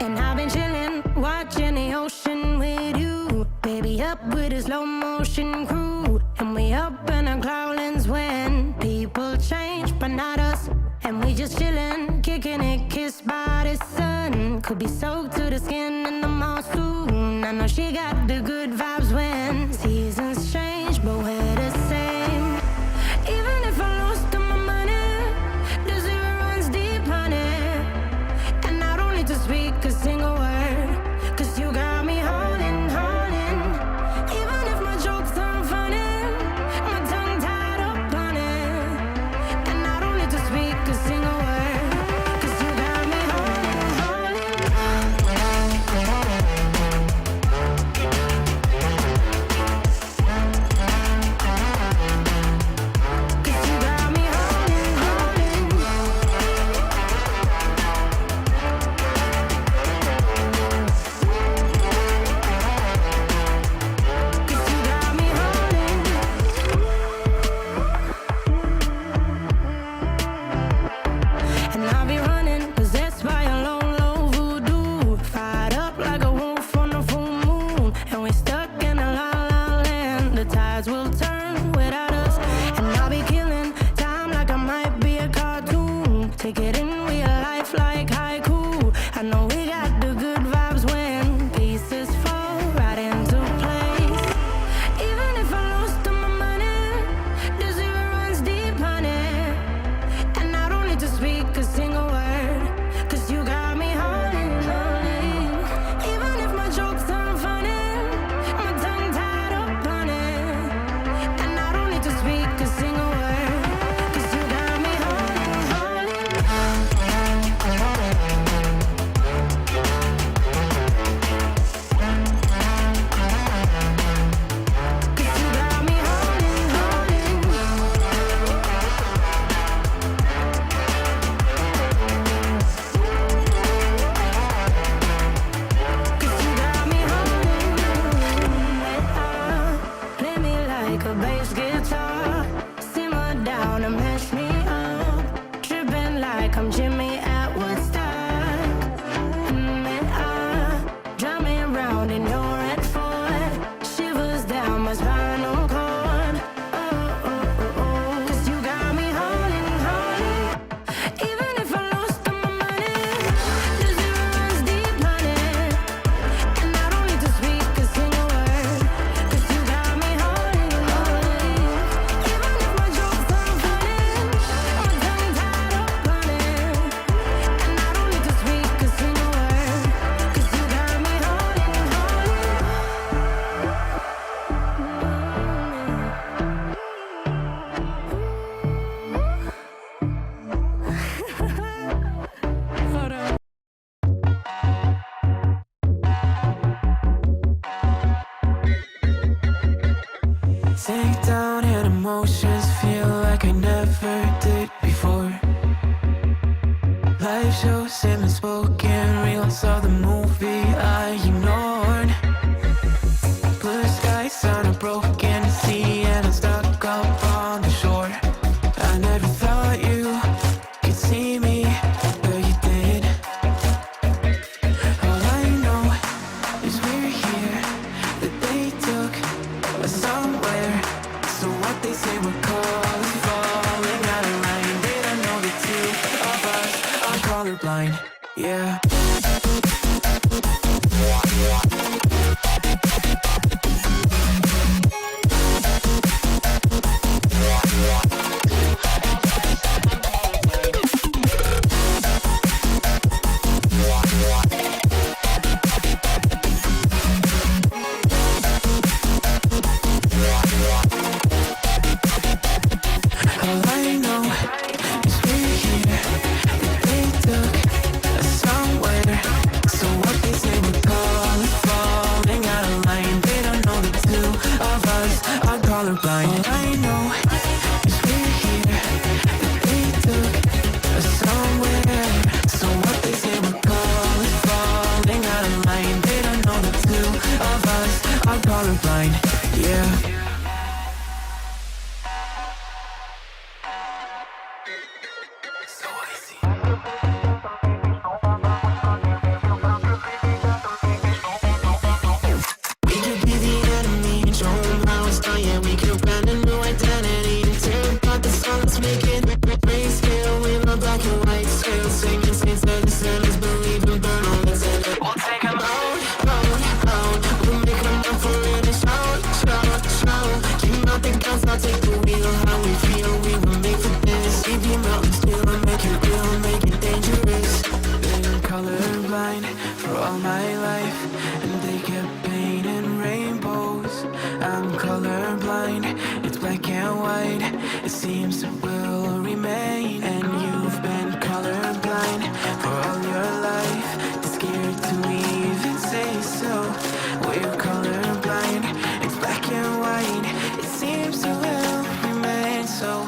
And I've been chillin', watching the ocean with you. Baby, up with a slow motion crew. And we up in our cloudlands when people change, but not us. And we just chillin', kicking it, kissed by the sun. Could be soaked to the skin in the mall soon. I know she got the good vibes when seasons change, but we're the same. Even if I lost all my money, the zero runs deep, honey. And I don't need to speak a single word, 'cause you got me holding, holding. Even if my jokes aren't funny, my tongue tied up on it. And I don't need to speak a single word, 'cause you got me holding, holding. 'Cause you got me holding, holding. 'Cause you got me holding. And I'll be running, possessed by a low, low voodoo. Fired up like a wolf on a full moon. And we're stuck in a la la land. The tides will turn without us. And I'll be killing time like I might be a cartoon. Take it in real life like haiku. I know we got the good vibes when pieces fall right into place. Even if I lost all my money, the zero runs deep, honey. And I don't need to speak a single word, 'cause you got me holding, holding. Even if my jokes aren't funny, my tongue tied up on it. And I don't need to speak a single word, 'cause you got me holding, holding. 'Cause you got me holding, holding. 'Cause you got me holding. Play me like a bass guitar. Simmer down and mash me up. Tripping like I'm Jimmy at Woodstock. Drive me around in your red Ford. Shivers down my spinal cord. Oh, oh, oh, oh. 'Cause you got me holding, holding. Even if I lost all my money, the zero runs deep, honey. And I don't need to speak a single word, 'cause you got me holding, holding. Even if my jokes aren't funny, my tongue tied up on it. And I don't need to speak a single word, 'cause you got me holding, holding. Hold on. Sink down and emotions feel like I never did before. Live shows and unspoken reels of the movie I ignored. Blue skies on a broken sea and I'm stuck up on the shore. I never thought you could see me, but you did. All I know is we're here, that they took us somewhere. So what they say we're called is falling out of line. They don't know the two of us are colorblind, yeah. All I know is we're here, that they took us somewhere. So what they say we're called is falling out of line. They don't know the two of us are colorblind. All I know is we're here, that they took us somewhere. So what they say we're called is falling out of line. They don't know the two of us are colorblind, yeah. So I see. colorblind for all my life, and they kept painting rainbows. I'm colorblind, it's black and white. It seems it will remain. And you've been colorblind for all your life, too scared to even say so. We're colorblind, it's black and white. It seems it will remain so.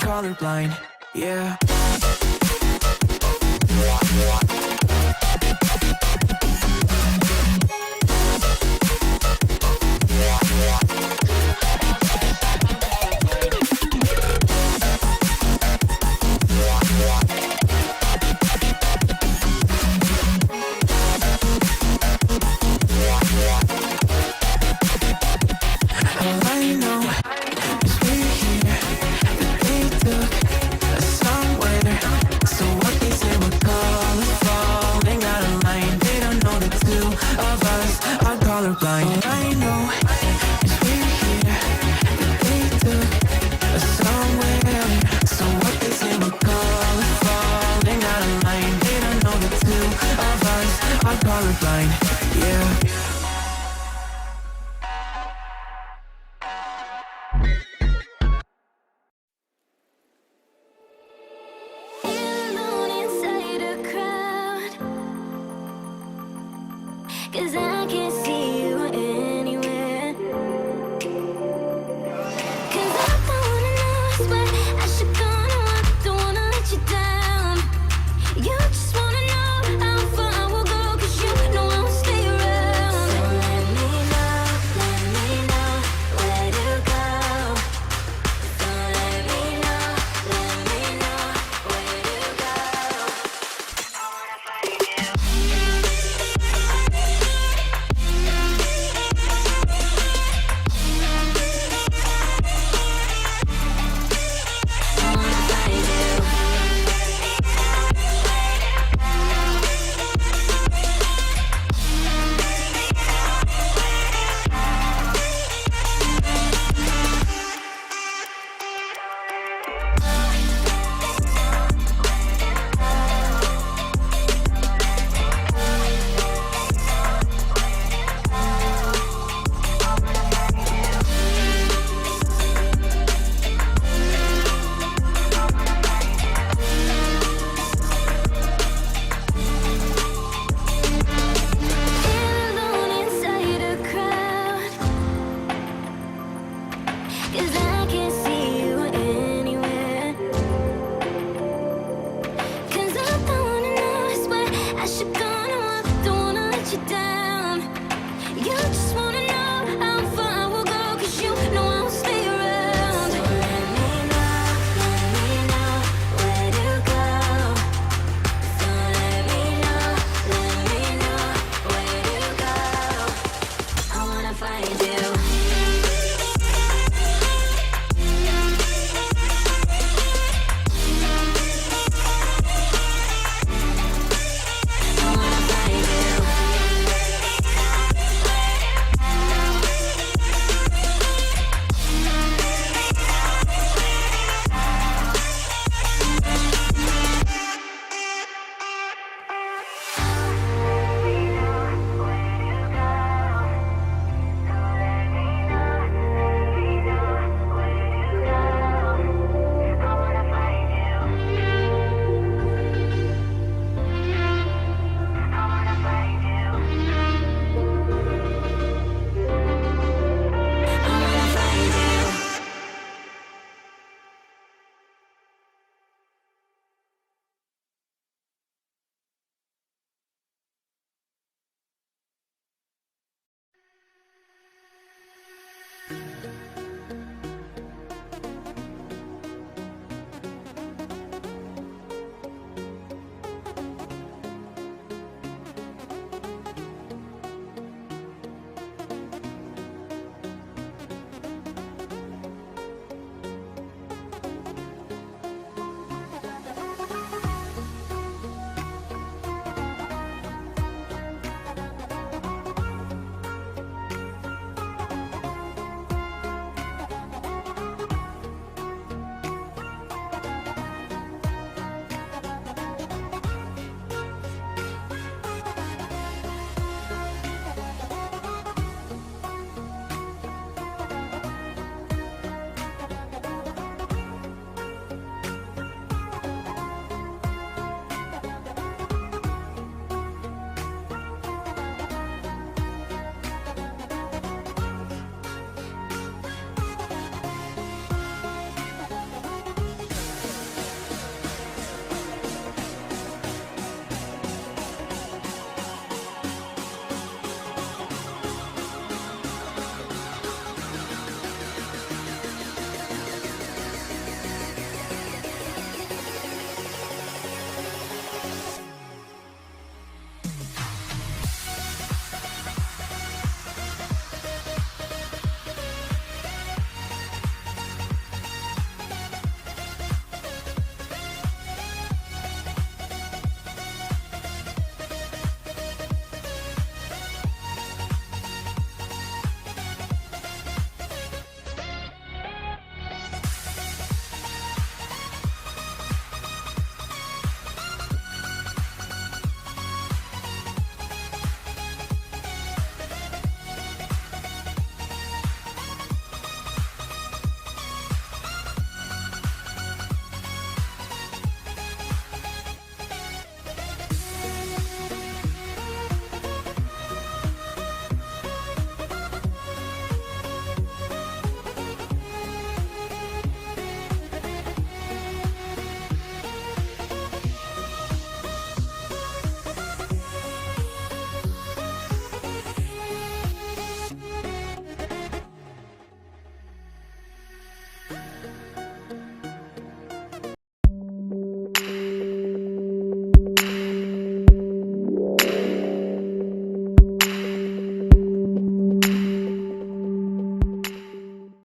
Colorblind, yeah. All I know is we're here, that they took us somewhere. So what they say we're falling out of line. They don't know the two of us are colorblind. All I know is we're here, that they took us somewhere. So what they say we're falling out of line. They don't know the two of us are colorblind, yeah. Alone inside a crowd, 'cause I can't see you anywhere. 'Cause I don't wanna know where I should go. No, I don't wanna let you down. You just wanna know how far I will go, 'cause you know I will stay around. So let me know where to go. So let me know where to go. I wanna find you. Alone inside a crowd, 'cause I